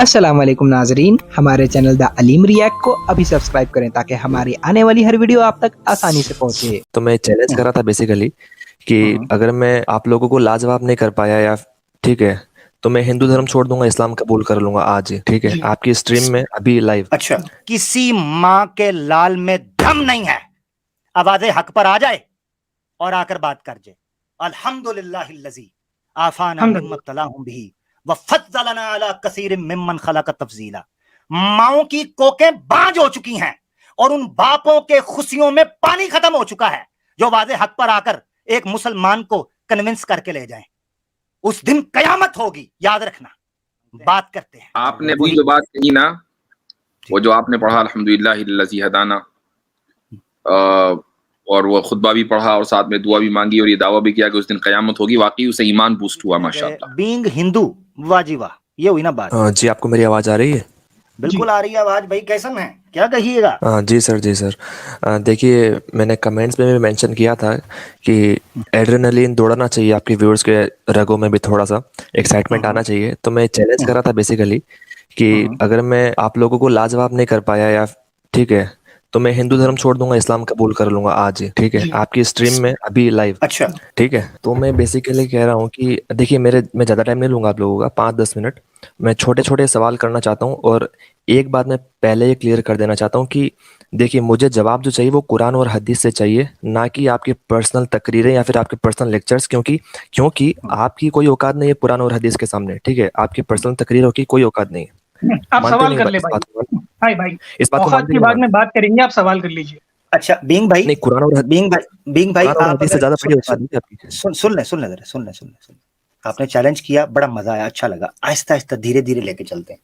अस्सलाम वालेकुम नाजरीन, हमारे चैनल द अलीम रिएक्ट को अभी सब्सक्राइब करें ताकि हमारी आने वाली हर वीडियो आप तक आसानी से पहुंचे। तो मैं चैलेंज कर रहा था बेसिकली कि अगर मैं आप लोगों को लाजवाब नहीं कर पाया या ठीक है तो मैं हिंदू धर्म छोड़ दूंगा, इस्लाम कबूल कर लूंगा आज ही, ठीक है, आपकी स्ट्रीम में अभी लाइव। अच्छा, किसी माँ के लाल में दम नहीं है, आवाज़े हक पर आ जाए और आकर बात कर जाए। अल्हम्दुलिल्लाहिल्लज़ी आफाना मिम्मा इब्तलाहुम बिही व फज़्ज़लना अला कसीरिम मिम्मन खलक़ तफ़ज़ीला। माओं की कोकें बांझ हो चुकी हैं और उन बापों के खुशियों में पानी खत्म हो चुका है जो वाज़े हक पर आकर एक मुसलमान को कन्विंस करके ले जाएं। उस दिन कयामत होगी, याद रखना। बात करते हैं। आपने अभी जो बात कही ना, वो जो आपने पढ़ा अल्हम्दुलिल्लाहिल्लज़ी हदाना, और वो खुतबा भी पढ़ा और साथ में दुआ भी मांगी और ये दावा भी किया कि उस दिन कयामत होगी, वाकई उसे ईमान बूस्ट हुआ माशाअल्लाह। बीइंग हिंदू, वाह जी वाह, ये हुई ना बात। जी, आपको मेरी आवाज आ रही है? बिल्कुल आ रही है आवाज। भाई कैसन है, क्या कहिएगा? जी सर, जी सर। देखिए, मैंने कमेंट्स में भी मेंशन किया था कि एड्रेनलिन दौड़ना चाहिए आपके व्यूअर्स के रगों में भी, थोड़ा सा एक्साइटमेंट आना चाहिए। तो मैं चैलेंज कर रहा था बेसिकली कि अगर मैं आप लोगों को लाजवाब नहीं कर पाया या ठीक है तो मैं हिंदू धर्म छोड़ दूंगा, इस्लाम कबूल कर लूंगा आज ही, ठीक है, आपकी स्ट्रीम में अभी लाइव। अच्छा, ठीक है, तो मैं बेसिकली कह रहा हूँ कि देखिए मैं ज़्यादा टाइम नहीं लूंगा आप लोगों का, 5-10 मिनट। मैं छोटे छोटे सवाल करना चाहता हूँ और एक बात मैं पहले ही क्लियर कर देना चाहता हूँ कि देखिए, मुझे जवाब जो चाहिए वो कुरान और हदीस से चाहिए, ना कि आपकी पर्सनल तकरीरें या फिर आपके पर्सनल लेक्चर्स, क्योंकि आपकी कोई औकात नहीं है कुरान और हदीस के सामने, ठीक है, आपकी पर्सनल तकरीरों की कोई औकात नहीं है। आप सवाल कर ले भाई। भाई भाई, इस बात को औकात की बाद में बात करेंगे, आप सवाल कर लीजिए। अच्छा बीइंग भाई, नहीं, कुरान और बीइंग भाई कुरान और आप हदीस से ज्यादा बड़ी औकात नहीं है आपकी। सुन ले जरा, सुन ले। आपने चैलेंज किया, बड़ा मजा आया, अच्छा लगा। आहिस्ता आहिस्ता धीरे धीरे लेके चलते हैं।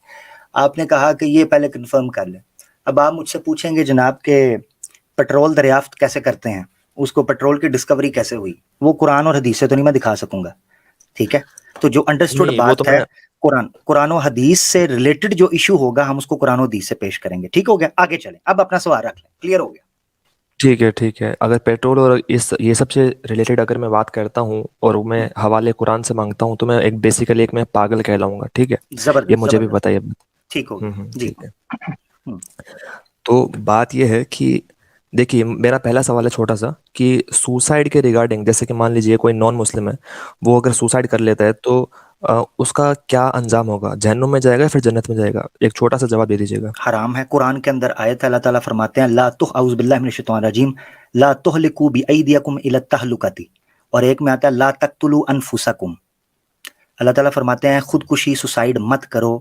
आपने कहा कि ये पहले कंफर्म कर ले। अब आप मुझसे पूछेंगे जनाब के पेट्रोल दरियाफ्त कैसे करते हैं, उसको पेट्रोल की डिस्कवरी कैसे हुई, वो कुरान और हदीस से तो नहीं मैं दिखा सकूंगा, ठीक है। तो जो अंडरस्टूड बात है, कुरान और हदीस से रिलेटेड जो इशू होगा हम उसको कुरान और हदीस से पेश करेंगे, ठीक हो गया। आगे चलें, अब अपना सवाल रख लें, क्लियर हो गया? ठीक है। अगर पेट्रोल और ये सबसे रिलेटेड अगर मैं बात करता हूँ और मैं हवाले कुरान से मांगता हूँ तो मैं बेसिकली मैं पागल कहलाऊंगा, ठीक है, ये मुझे भी बताइए। ठीक हो गया जी। ठीक है। तो बात ये है कि देखिए, मेरा पहला सवाल है छोटा सा कि सुसाइड के रिगार्डिंग, जैसे कि मान लीजिए कोई नॉन मुस्लिम है, वो अगर सुसाइड कर लेता है तो उसका क्या अंजाम होगा? जहन्नुम में जाएगा या फिर जन्नत में जाएगा? एक छोटा सा जवाब दे दीजिएगा। हराम है। कुरान के अंदर आयत अल्लाह ताला फरमाते हैं, ला तुह औज़ु बिल्लाहि मिनश शैतानिर रजीम ला तुहलिकू बिअयदिकुम इला तहलुकती, और एक में आता है ला तक़तुलू अनफुसकुम। अल्लाह ताला फरमाते हैं खुदकुशी, सुसाइड मत करो,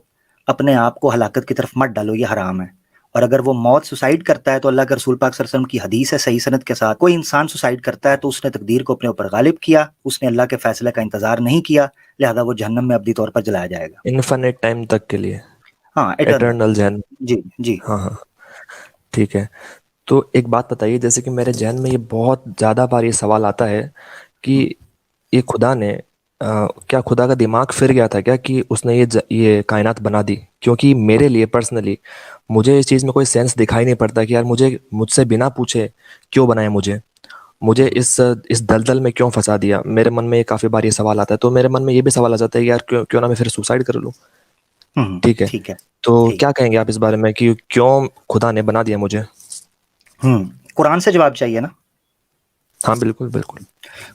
अपने आप को हलाकत की तरफ मत डालो, ये हराम है। और अगर वो मौत सुसाइड करता है तो अल्लाह के रसूल पाक सल्लल्लाहु अलैहि वसल्लम की हदीस है सही सनद के साथ, कोई इंसान सुसाइड करता है तो उसने तकदीर को अपने ऊपर गालिब किया, उसने अल्लाह के फैसले का इंतजार नहीं किया, लिहाजा वो जहन्नम में अबदी तौर पर जलाया जाएगा, इनफिनिट टाइम तक के लिए। हाँ, एटर्नल जहन। जी जी। हाँ, ठीक है। तो एक बात बताइए, जैसे कि मेरे जहन में ये बहुत ज़्यादा बार ये सवाल आता है कि ये खुदा ने क्या खुदा का दिमाग फिर गया था क्या कि उसने ये कायनात बना दी? क्योंकि मेरे लिए पर्सनली मुझे इस चीज़ में कोई सेंस दिखाई नहीं पड़ता कि यार मुझसे बिना पूछे क्यों बनाया, मुझे इस दलदल में क्यों फंसा दिया। मेरे मन में काफ़ी बार ये सवाल आता है, तो मेरे मन में ये भी सवाल आ जाता है कि यार क्यों ना मैं फिर सुसाइड कर लूँ। ठीक है, तो क्या कहेंगे आप इस बारे में कि क्यों खुदा ने बना दिया मुझे? कुरान से जवाब चाहिए ना? हाँ बिल्कुल।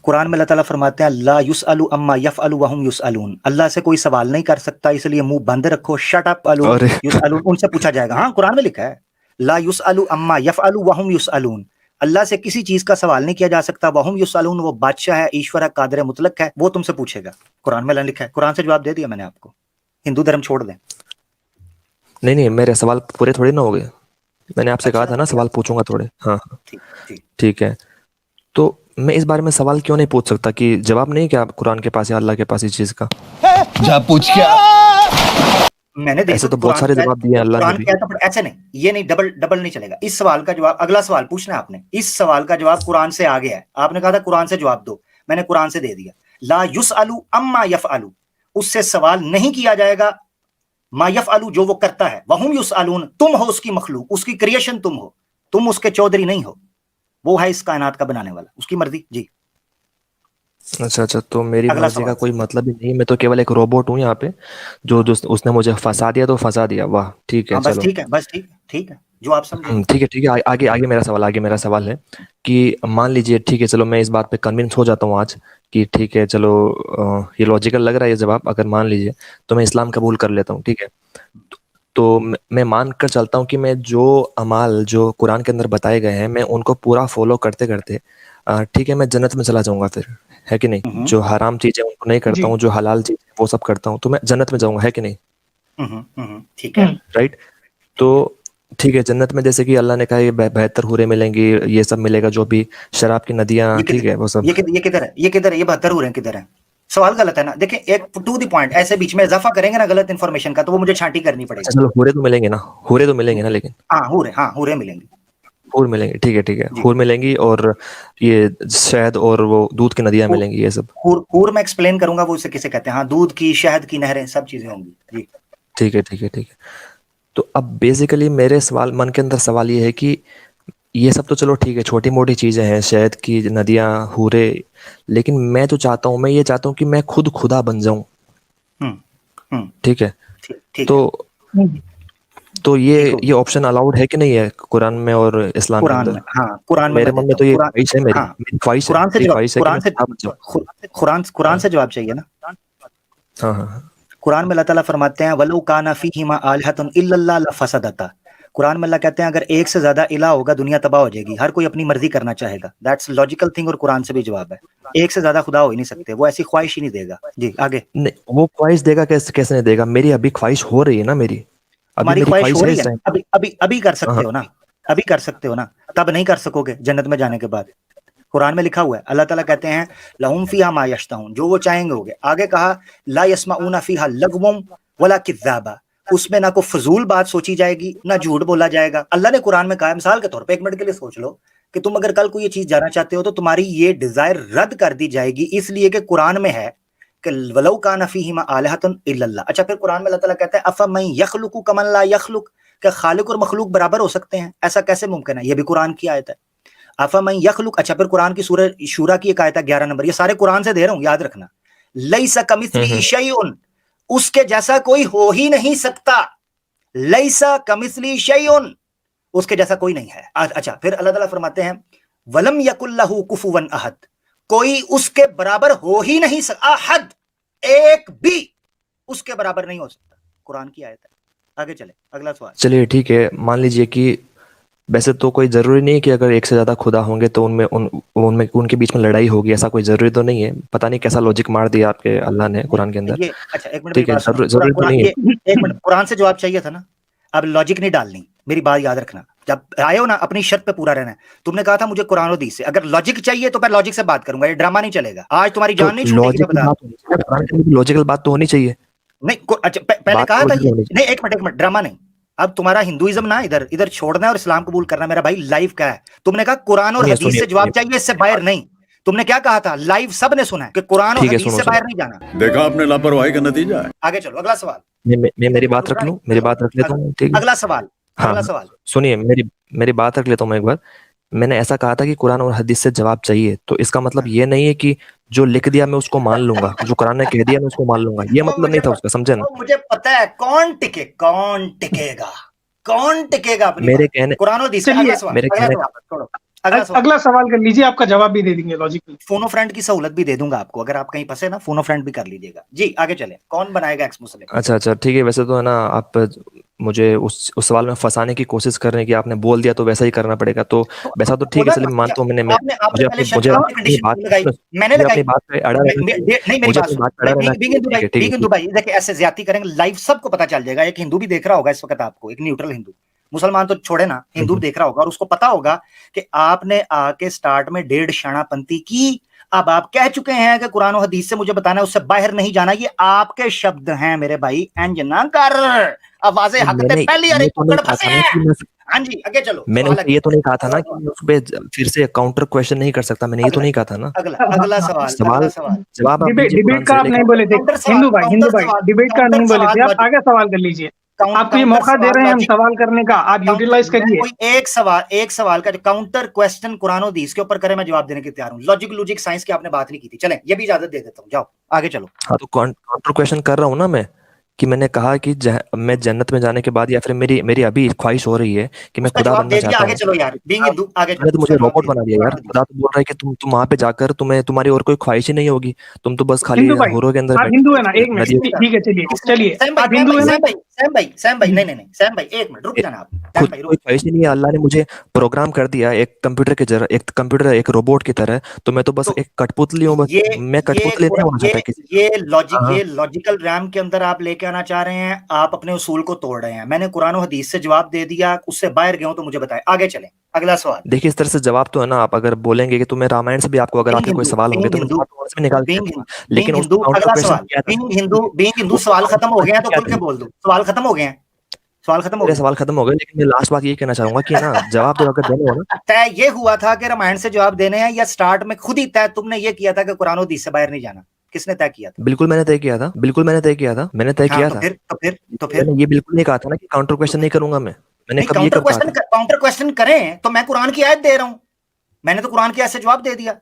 कुरान में अल्लाह ताला फरमाते हैं ला युसअलु अम्मा यफअलु वहुम युसअलून, अल्लाह से कोई सवाल नहीं कर सकता, इसलिए मुंह बंद रखो, शट अप अलू युसअलून, उनसे पूछा जाएगा। हाँ, कुरान में लिखा है ला युसअलु अम्मा यफअलु वहुम युसअलून, अल्लाह से किसी चीज का सवाल नहीं किया जा सकता। वहुम युसअलून, वो बादशाह है, ईश्वर है, कादिर मुतलक है, वो तुमसे पूछेगा। कुरान में लिखा है, कुरान से जवाब दे दिया मैंने आपको। हिंदू धर्म छोड़ दें। नहीं, मेरे सवाल पूरे थोड़ी ना हो गए। मैंने आपसे कहा था ना सवाल पूछूंगा थोड़े। हाँ, ठीक है। तो मैं इस बारे में सवाल क्यों नहीं पूछ सकता कि जवाब नहीं क्या कुरान के पास या अल्लाह के पास इस चीज का? जा पूछ क्या? मैंने ऐसे तो बहुत सारे जवाब दिए अल्लाह ने भी। ऐसे नहीं, ये नहीं, डबल नहीं चलेगा। इस सवाल का जवाब, अगला सवाल पूछना है आपने, इस सवाल का जवाब कुरान से आ गया है। आपने कहा था कुरान से जवाब दो, मैंने कुरान से दे दिया। ला युसअलु अम्मा यफअलु, उससे सवाल नहीं किया जाएगा। मा यफअलु, जो वो करता है। वहुम युसअलून, तुम हो उसकी मखलूक, उसकी क्रिएशन तुम हो, तुम उसके चौधरी नहीं हो, वो है इस कायनात का बनाने वाला, उसकी मर्जी। जी अच्छा, तो मेरी अगला मर्जी का सवाल। कोई मतलब ही नहीं, मैं तो केवल एक रोबोट हूँ यहाँ पे, जो उसने मुझे फंसा दिया तो फंसा दिया। वाह, ठीक है, हाँ बस चलो। ठीक है, बस ठीक है, ठीक है, जो आप समझे। ठीक है, ठीक है, आगे आगे मेरा सवाल है कि मान लीजिए, ठीक है, चलो मैं इस बात पे कन्विंस हो जाता हूँ आज कि ठीक है, चलो ये लॉजिकल लग रहा है ये जवाब, अगर मान लीजिए तो मैं इस्लाम कबूल कर लेता हूँ, ठीक है। तो मैं मान कर चलता हूँ कि मैं जो अमाल जो कुरान के अंदर बताए गए हैं मैं उनको पूरा फॉलो करते करते ठीक है, मैं जन्नत में चला जाऊंगा फिर, है कि नहीं? जो हराम चीज़ है उनको नहीं करता जी। हूँ, जो हलाल चीज़ है वो सब करता हूँ, तो मैं जन्नत में जाऊंगा, है कि नहीं? ठीक है। राइट। तो ठीक है, जन्नत में जैसे कि अल्लाह ने कहा ये बेहतर हूरें मिलेंगी, ये सब मिलेगा, जो भी शराब की नदियाँ, ये ठीक किधर है, वो सब। ये किधर ये किधर है, ये 72 हो रहे हैं किधर है? सवाल गलत है ना। देखिए, एक टू द पॉइंट, ऐसे बीच में इजाफा करेंगे ना गलत इन्फॉर्मेशन का, तो वो मुझे छांटी करनी अच्छा, पड़ेगी। चलो, हूरें तो मिलेंगे ना, हूरें तो मिलेंगे ना, लेकिन हाँ हूरे मिलेंगे। हूर मिलेंगे, ठीक है, ठीक है, जी। हूर मिलेंगी, और ये शहद और वो दूध की नदियाँ हूर मिलेंगी, ये सब। हूर मैं एक्सप्लेन करूंगा वो उसे किसे कहते हैं। हाँ, दूध की, शहद की नहरें, सब चीजें होंगी जी। ठीक है, ठीक है, ठीक है। तो अब बेसिकली मेरे सवाल मन के अंदर सवाल ये है कि ये सब तो चलो ठीक है, छोटी मोटी चीज़ें हैं, शहद की नदियाँ, हूरे, लेकिन मैं जो चाहता हूँ, मैं ये चाहता हूँ कि मैं खुद खुदा बन जाऊँ, हम्म हम्म ठीक है। ठीक तो है। तो ठीक हो ये ऑप्शन अलाउड है कि नहीं है कुरान में और इस्लाम के कुरान अंदर? में, हाँ कुरान में मेरे मैं मन में देता तो हूँ ये कुरान। ख्वाहिश है, मेरी हाँ, मेरी ख्वाहिश है, कुरान से मेरी जवाब, ख्वाहिश है कि मैं खुदा बन जाऊँ। कुरान हाँ, से जवाब चाहिए ना। हाँ, हाँ, कुरान में अल्लाह ताला फरमाते हैं वलौ काना फीहिमा आलिहतुन इल्लल्लाह लफसदता। कुरान में अल्लाह कहते हैं अगर एक से ज्यादा इलाह होगा दुनिया तबाह हो जाएगी, हर कोई अपनी मर्जी करना चाहेगा। दैट्स लॉजिकल थिंग, और कुरान से भी जवाब है। एक से ज्यादा खुदा हो ही नहीं सकते, वो ऐसी ख्वाहिश ही नहीं देगा। जी आगे। नहीं, वो ख्वाहिश देगा कैसे, कैसे नहीं देगा? मेरी अभी ख्वाहिश हो रही है ना, मेरी अभी तुम्हारी मेरी ख्वाहिश हो ख्वाहिश है रही है इस ना, टाइम। अभी अभी अभी कर हाँ, सकते हो ना, अभी कर सकते हो ना, तब नहीं कर सकोगे जन्नत में जाने के बाद। कुरान में लिखा हुआ है, अल्लाह ताला कहते हैं लहुम फीहा मा यश्ताहून, जो वो चाहेंगे होगे। आगे कहा ला यस्माऊना फीहा लगवम वला किज़ाबा, उसमें ना कोई फजूल बात सोची जाएगी ना झूठ बोला जाएगा। अल्लाह ने कुरान में कहा, मिसाल के तौर पे एक मिनट के लिए सोच लो कि तुम अगर कल को ये चीज जाना चाहते हो तो तुम्हारी ये डिजायर रद्द कर दी जाएगी, इसलिए कि कुरान में है कि वलौ काना फीहिमा आलिहतुन इल्लल्लाह। अच्छा, फिर कुरान में अल्लाह ताला कहता है अफमन यखलुकु कमन ला यखलुक, क्या खालिक और मखलूक बराबर हो सकते हैं? ऐसा कैसे मुमकिन है? ये भी कुरान की आयत है। अफमन यखलुक। अच्छा, फिर कुरान की सूरह शूरा की एक आयत है 11 नंबर, ये सारे कुरान से दे रहा हूं, याद रखना। लैसा कमिस्ली शैउन, उसके जैसा कोई हो ही नहीं सकता। लैसा कमिस्ली शैउन, उसके जैसा कोई नहीं है। अच्छा, फिर अल्लाह ताला फरमाते हैं वलम यकुल्लहु कुफुवन अहद, कोई उसके बराबर हो ही नहीं सकता। अहद, एक भी उसके बराबर नहीं हो सकता। कुरान की आयत है। आगे चले, अगला सवाल। चलिए, ठीक है, मान लीजिए कि वैसे तो कोई ज़रूरी नहीं है कि अगर एक से ज़्यादा खुदा होंगे तो उनमें उनके बीच में लड़ाई होगी, ऐसा कोई ज़रूरी तो नहीं है। पता नहीं कैसा लॉजिक मार दिया आपके अल्लाह ने कुरान के अंदर। ये अच्छा, एक मिनट मेरी ठीक है, बात सुनो। ज़रूरी तो नहीं है। ये एक मिनट, कुरान से जवाब चाहिए था ना, अब लॉजिक नहीं डालनी। मेरी बात याद रखना, जब आए हो ना अपनी शर्त पे पूरा रहना है। तुमने कहा था मुझे कुरान और हदीस से, अगर लॉजिक चाहिए तो मैं लॉजिक से बात करूंगा, ये ड्रामा नहीं चलेगा। आज तुम्हारी तो जान नहीं छूटेगी, मैं लॉजिकल बता। बात होनी चाहिए, कुरान के अंदर लॉजिकल बात तो होनी चाहिए। नहीं अच्छा, पहले बात कहा था लॉजिकल ये होनी चाहिए। नहीं। एक मिनट, ड्रामा नहीं। अब तुम्हारा हिंदुइज्म ना इधर इधर छोड़ना है और इस्लाम कबूल करना, मेरा भाई लाइव का है। तुमने कहा कुरान और सुनिए, हदीस सुनिए, से जवाब सुनिए। चाहिए, इससे बाहर नहीं। तुमने क्या कहा था? लाइव सब ने सुना है कि कुरान और ठीक है, हदीस सुनो, से सुनो। बाहर नहीं जाना। देखा आपने लापरवाही का नतीजा है। आगे चलो, अगला सवाल। मैं मेरी बात रख लूं, मेरी बात रख लेता हूँ, ठीक है। अगला सवाल, हाँ, अगला हाँ, सवाल। सुनिए, मेरी मेरी बात रख लेता हूँ मैं एक बार। मैंने ऐसा कहा था कि कुरान और हदीस से जवाब चाहिए, तो इसका मतलब ये नहीं है कि जो लिख दिया मैं उसको मान लूंगा, जो कुरान ने कह दिया मैं उसको मान लूंगा, ये मतलब नहीं था उसका, समझे ना? मुझे पता है कौन टिकेगा, कौन टिकेगा अपनी मेरे बात। कहने कुरान और हदीस। चलिए, अगला सवाल, मेरे अगला कहने सवाल का छोड़ो, अगला सवाल। अगला सवाल कर लीजिए, आपका जवाब भी दे देंगे लॉजिकली। फोनो फ्रेंड की सहूलत भी दे दूंगा आपको, अगर आप कहीं फंसे ना, फोनो फ्रेंड भी कर लीजिएगा। जी आगे चले, कौन बनाएगा एक्स मुस्लिम? अच्छा, ठीक है, वैसे तो है ना, आप मुझे उस सवाल में फंसाने की कोशिश कर रहे हैं कि आपने बोल दिया तो वैसा ही करना पड़ेगा, तो वैसा तो ठीक है, बोला चलिए ना, मानता हूँ। आपने आपने मुझे पहले अपनी शर्त, मुझे आपने अपनी कंडीशन बात लगाई, मैंने मुझे लगाई। अपनी बात पे अड़ा रहना चाहिए। नहीं, मेरी मुझे बात अपनी सुन। बात पे अड़ा रहना बिग चाहिए। हिंदू ठीक भाई, है, ठीक बिग है, हिंदू ठीक भाई, देखिए ऐसे ज्यादा करेंगे लाइव सबको पता चल जाएगा। एक हिंदू भी देख रहा होगा इस वक्त आपको, एक न्यूट्रल हिंदू, मुसलमान तो छोड़े ना, हिंदू भी देख रहा होगा और उसको पता होगा कि आपने आके स्टार्ट में 1.5 शानापंती की। अब आप कह चुके हैं कि कुरान और हदीस से मुझे बताना है, उससे बाहर नहीं जाना। ये आपके शब्द हैं मेरे भाई, एंज ना कर। आवाजें तो हक ते मैंने पहली अरे ये तो नहीं पकड़ कहा फंसे था ना कि हैं। मैं हाँ जी, आगे चलो, मैंने सवाल उससे आगे। ये तो नहीं कहा था ना अगला कि सवाल, मैं उस पे फिर से काउंटर क्वेश्चन नहीं कर सकता, मैंने ये तो अगला नहीं कहा था ना। अगला हाँ, अगला हाँ, सवाल, अगला सवाल सवाल। जवाब आप डिबेट दीजिए कुरान डिबेट का से, आप नहीं लेकिन बोले थे। काउंटर सवाल, हिंदू भाई, काउंटर सवाल, डिबेट का काउंटर नहीं बोले सवाल थे आप, लॉजिक। आगे सवाल कर लीजिए। आपको ये मौका दे रहे हैं हम सवाल करने का, आप यूटिलाइज करिए। कोई एक सवाल का काउंटर क्वेश्चन कुरान और हदीस के ऊपर करे, मैं जवाब देने के तैयार हूँ। लॉजिक साइंस की आपने बात नहीं की थी, चलें ये भी इजाजत दे देता हूँ, जाओ आगे चलो। हाँ, तो काउंटर क्वेश्चन कर रहा हूँ ना मैं, कि मैंने कहा कि मैं जन्नत में जाने के बाद या फिर मेरी अभी ख्वाहिश हो रही है कि मैं खुदा बनना चाहता हूँ। आगे चलो यार, बीइंग हिंदू, आगे तो मुझे रोबोट बना दिया यार। खुदा तो बोल रहा है कि तुम वहां पे जाकर तुम्हारी और कोई ख्वाहिश ही नहीं होगी, तुम तो बस खाली हिंदू भाई, हुरों के अंदर आप हिंदू है ना? एक मिनट, ठीक है, चलिए आप हिंदू है ना? सैम भाई नहीं सैम भाई एक मिनट रुक जाना आप। खुद कोई ख्वाहिश ही नहीं है। अल्लाह ने मुझे प्रोग्राम कर दिया एक कंप्यूटर एक रोबोट की तरह, तो मैं तो बस एक कठपुतली हूँ। बस मैं कठपुतली नहीं होना चाहता किसी। ये लॉजिकल रैम के अंदर आप लेके आना चाह रहे हैं, आप अपने उसूल को तोड़ रहे हैं। मैंने कुरान और हदीस से जवाब दे दिया, उससे बाहर गया हूं तो मुझे बताएं, आगे चलें। अगला सवाल देखिए, इस तरह से जवाब तो है ना, आप अगर बोलेंगे कि तुम्हें रामायण से भी आपको अगर आपके कोई सवाल होंगे तो मैं जवाब से भी निकाल दूंगा, लेकिन हिंदू अगला सवाल, हिंदू सवाल खत्म हो गया तो खुल के बोल दो, सवाल खत्म हो गए हैं, सवाल खत्म हो गया। सवाल खत्म हो गए, लेकिन मैं लास्ट बात ये कहना चाहूंगा कि ना जवाब तो अगर देने हो ना, तय ये हुआ था कि रामायण से जवाब देने हैं, या स्टार्ट में खुद ही तय तुमने ये किया था कि कुरान और हदीस से बाहर नहीं जाना? किसने तय किया था? बिल्कुल मैंने तय किया था, मैंने तय किया था। तो फिर मैंने ये बिल्कुल नहीं कहा था ना कि काउंटर क्वेश्चन नहीं करूंगा मैंने कब ये कहा था? काउंटर क्वेश्चन करें तो मैं कुरान की आयत दे रहा हूं, मैंने तो कुरान की आयत से जवाब दे दिया।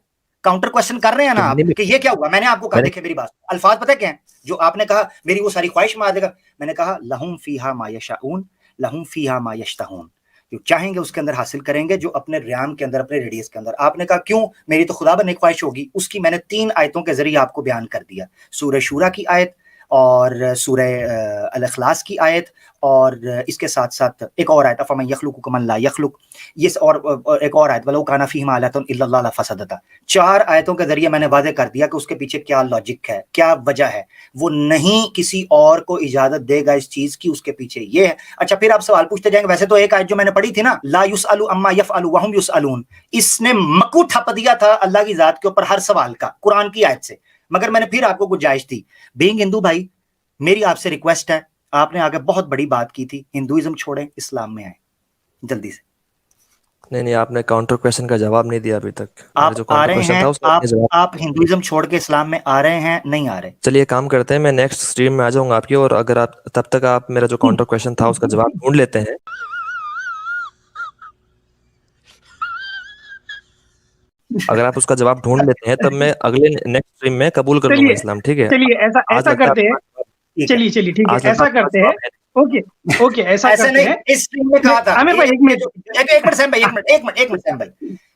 काउंटर क्वेश्चन कर रहे हैं ना आप कि ये क्या हुआ? मैंने आपको कहा, देखिए मेरी बात, अल्फाज पता क्या है जो आपने कहा, मेरी वो सारी ख्वाहिश मार देगा। मैंने कहा लहुम फीहा मा यशाऊन लहुम फीहा मा यश्तहून, जो चाहेंगे उसके अंदर हासिल करेंगे, जो अपने रैम के अंदर, अपने रेडियस के अंदर। आपने कहा क्यों? मेरी तो खुदा बनने की ख्वाहिश होगी। उसकी मैंने 3 आयतों के जरिए आपको बयान कर दिया, सूरह शूरा की आयत और सूरह अल इखलास की आयत, और इसके साथ साथ एक और आयत अफमन यखलुकु कमन ला यखलुक, ये और एक और आयत वलो काना फीहिमा आयतुन इल्लल्लाह लफसदता। 4 आयतों के जरिए मैंने वादे कर दिया कि उसके पीछे क्या लॉजिक है, क्या वजह है। वो नहीं किसी और को इजाजत देगा इस चीज की, उसके पीछे ये है। अच्छा, फिर आप सवाल पूछते जाएंगे। वैसे तो एक आयत जो मैंने पढ़ी थी ना, ला युसअलु अम्मा यफअलु वहुम युसअलून, इसने मकू ठप दिया था अल्लाह की जात के ऊपर हर सवाल का, कुरान की आयत से। मगर मैंने फिर आपको गुंजाइश दी, बीइंग हिंदू भाई, मेरी आपसे रिक्वेस्ट है, आपने आगे बहुत बड़ी बात की थी, हिंदुइज्म छोड़ें, इस्लाम में आए जल्दी से। नहीं, आपने काउंटर क्वेश्चन का जवाब नहीं दिया अभी तक। आप जो आ रहे क्वेश्चन हैं, था आप हिंदुइज्म छोड़ के इस्लाम में आ रहे हैं, नहीं आ रहे? चलिए काम करते हैं, मैं नेक्स्ट स्ट्रीम में आ जाऊंगा आपकी, और अगर आप तब तक आप मेरा जो काउंटर क्वेश्चन था उसका जवाब ढूंढ लेते हैं। अगर आप उसका जवाब ढूंढ लेते हैं तब मैं अगले नेक्स्ट स्ट्रीम में कबूल कर लूंगा इस्लाम, ठीक है? चलिए ऐसा करते हैं, चलिए ठीक है, ऐसा करते हैं। ओके ऐसा करते हैं। इस स्ट्रीम में कहा था, आमिर भाई एक मिनट सैम भाई,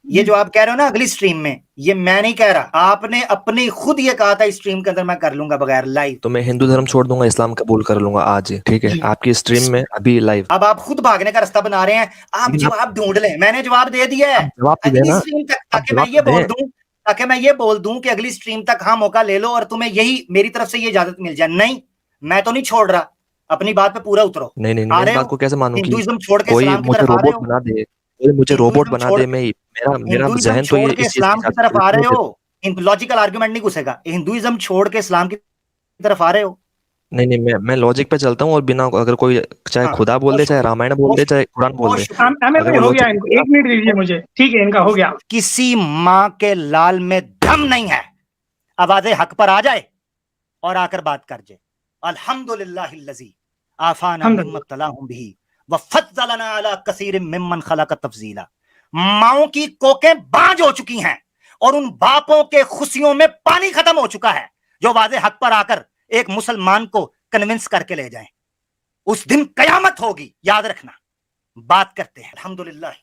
ये जो आप कह रहे हो ना अगली स्ट्रीम में, ये मैं नहीं कह रहा, आपने अपनी खुद ये कहा था इस स्ट्रीम के अंदर मैं कर लूंगा बगैर लाइव। तो मैं हिंदू धर्म छोड़ दूंगा, इस्लाम कबूल कर लूंगा आज ही, ठीक है? आपकी स्ट्रीम में अभी लाइव। अब आप खुद भागने का रास्ता बना रहे हैं, आप जवाब ढूंढ लें, मैंने जवाब दे दिया है अगली स्ट्रीम तक, ताकि मैं ये बोल दूं कि अगली स्ट्रीम तक हाँ मौका ले लो और तुम्हें यही मेरी तरफ से ये इजाजत मिल जाए। नहीं, मैं तो नहीं छोड़ रहा, अपनी बात पे पूरा उतरो। नहीं, मेरी बात को कैसे मानूं कि हिंदुइज्म छोड़ के कोई इस्लाम की मुझे तरफ आ रहे रोबोट हो? बना दे, कोई मुझे रोबोट बना दे, मैं मेरा जहन तो ये इस इस्लाम की तरफ आ रहे हो, लॉजिकल आर्गुमेंट नहीं घुसेगा। हिंदुइज्म छोड़ के इस्लाम की तरफ आ रहे हो? नहीं, मैं लॉजिक पे चलता हूँ, और बिना अगर कोई चाहे खुदा बोल दे, चाहे रामायण बोल दे, चाहे कुरान बोल दे। हो गया इनको, 1 मिनट दीजिए मुझे, ठीक है? इनका हो गया। किसी माँ के लाल में दम नहीं है, आवाज़े हक पर आ जाए और आकर बात कर जाए। अल्हम्दुलिल्लाहिल्लज़ी आफाना मिम्मा इब्तलाहुम बिही व फज़्ज़लना अला कसीरिम मिम्मन खलक़ तफ़ज़ीला। माओं की कोकें बांझ हो चुकी हैं और उन बापों के खुशियों में पानी खत्म हो चुका है जो वाज़े हक पर आकर एक मुसलमान को कन्विंस करके ले जाएं। उस दिन कयामत होगी, याद रखना। बात करते हैं। अल्हम्दुलिल्लाह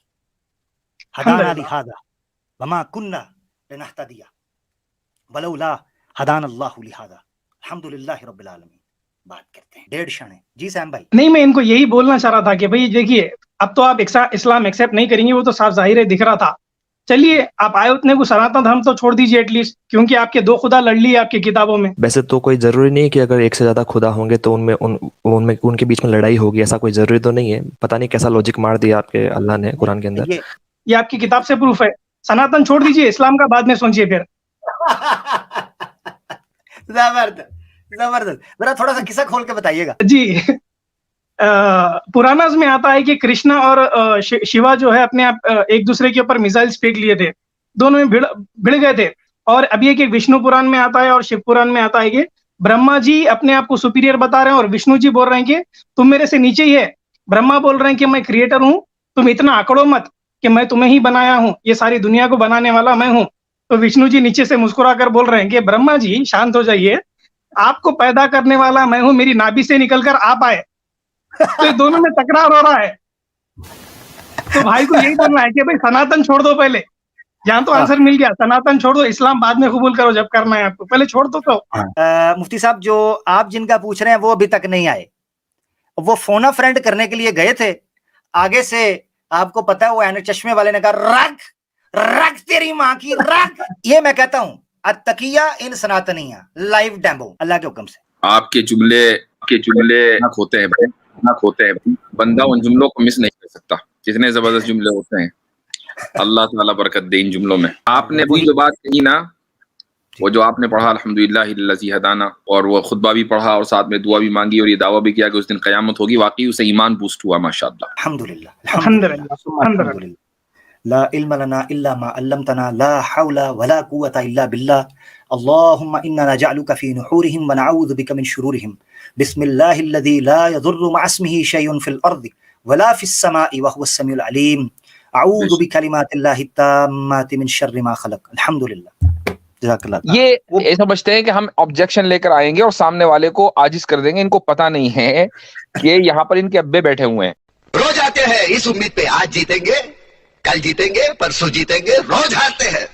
हदाना लिहादा वमा कुन्ना लिनहतदिया वलौला हदान अल्लाहु लिहादा अल्हम्दुलिल्लाहि रब्बिल आलमीन। बात करते हैं 1.5 क्षण। जी सैम भाई। नहीं, मैं इनको यही बोलना चाह रहा था कि भाई देखिए, अब तो आप इस्लाम एक्सेप्ट नहीं करेंगे, वो तो साफ जाहिर है, दिख रहा था। चलिए आप आए उतने को, सनातन धर्म तो छोड़ दीजिए एटलीस्ट, क्योंकि आपके 2 खुदा लड़ लिए आपकी किताबों में। वैसे तो कोई जरूरी नहीं कि अगर एक से ज्यादा खुदा होंगे तो उनमें उनके बीच में लड़ाई होगी, ऐसा कोई जरूरी तो नहीं है। पता नहीं कैसा लॉजिक मार दिया आपके अल्लाह ने कुरान के अंदर। ये आपकी किताब से प्रूफ है। सनातन छोड़ दीजिए, इस्लाम का बाद में सोचिए फिर। जबरदस्त। जरा थोड़ा सा किस्सा खोल के बताइएगा जी। पुराणास में आता है कि कृष्णा और शिवा जो है अपने आप एक दूसरे के ऊपर मिसाइल्स फेंक लिए थे, दोनों में भिड़ गए थे। और अभी एक विष्णु पुराण में आता है और शिव पुराण में आता है कि ब्रह्मा जी अपने आप को सुपीरियर बता रहे हैं और विष्णु जी बोल रहे हैं कि तुम मेरे से नीचे ही है। ब्रह्मा बोल रहे हैं कि मैं क्रिएटर हूँ, तुम इतना आंकड़ो मत कि मैं तुम्हें ही बनाया हूँ, ये सारी दुनिया को बनाने वाला मैं हूँ। तो विष्णु जी नीचे से मुस्कुरा कर बोल रहे हैं कि ब्रह्मा जी शांत हो जाइए, आपको पैदा करने वाला मैं हूँ, मेरी नाभि से निकलकर आप आए। तो ये दोनों में तकरार हो रहा है। तो भाई को यही बोलना है कि भाई सनातन छोड़ दो पहले, यहाँ तो आंसर मिल गया, सनातन छोड़ दो, इस्लाम बाद में कबूल करो जब करना है आपको, पहले छोड़ दो। तो मुफ्ती साहब जो आप जिनका पूछ रहे हैं वो अभी तक नहीं आए, वो फोन फ्रेंड करने के लिए गए थे, आगे से आपको पता है वो ऐन चश्मे वाले ने कहा रख रख तेरी माँ की रख। ये मैं कहता हूँ अत्तकिया इन सनातनिया लाइव डेमो अल्लाह के हुक्म से। आपके जुमले हक होते हैं भाई, हक होते हैं। बंदा उन जुमलों को मिस नहीं कर सकता, कितने जबरदस्त जुमले होते हैं। अल्लाह ताला बरकत दे इन जुमलों में। आपने वही जो बात कही ना, वो जो आपने पढ़ा अल्हम्दुलिल्लाहिल्लज़ी हदाना, और वो खुतबा भी पढ़ा और साथ में दुआ भी मांगी और ये दावा भी किया कि उस दिन क़यामत होगी, वाकई उससे ईमान बूस्ट हुआ माशाअल्लाह। अल्हम्दुलिल्लाह अल्हम्दुलिल्लाह। ला इल्म लना इल्ला मा अल्लमतना ला हौला वला कुव्वता इल्ला बिल्लाह। अल्लाहुम्मा इन्ना नजअलुका फी नुहूरिहिम व नऊज़ु बिका मिन शुरूरिहिम। बिस्मिल्लाहिल्लज़ी ला यदुर्रु मअ इस्मिही शैउन फिल अर्दि वला फिस समाई व हुवस समीउल अलीम। अऊज़ु बिकलिमातिल्लाहि ताम्माति मिन शर्रि मा खलक। अल्हम्दुलिल्लाह। जज़ाकल्लाह। ये समझते हैं कि हम ऑब्जेक्शन लेकर आएंगे और सामने वाले को आजिज कर देंगे। इनको पता नहीं है कि यहाँ पर इनके अब्बे बैठे हुए हैं। रोज आते हैं इस उम्मीद पे आज जीतेंगे, कल जीतेंगे, परसों जीतेंगे, रोज हारते हैं।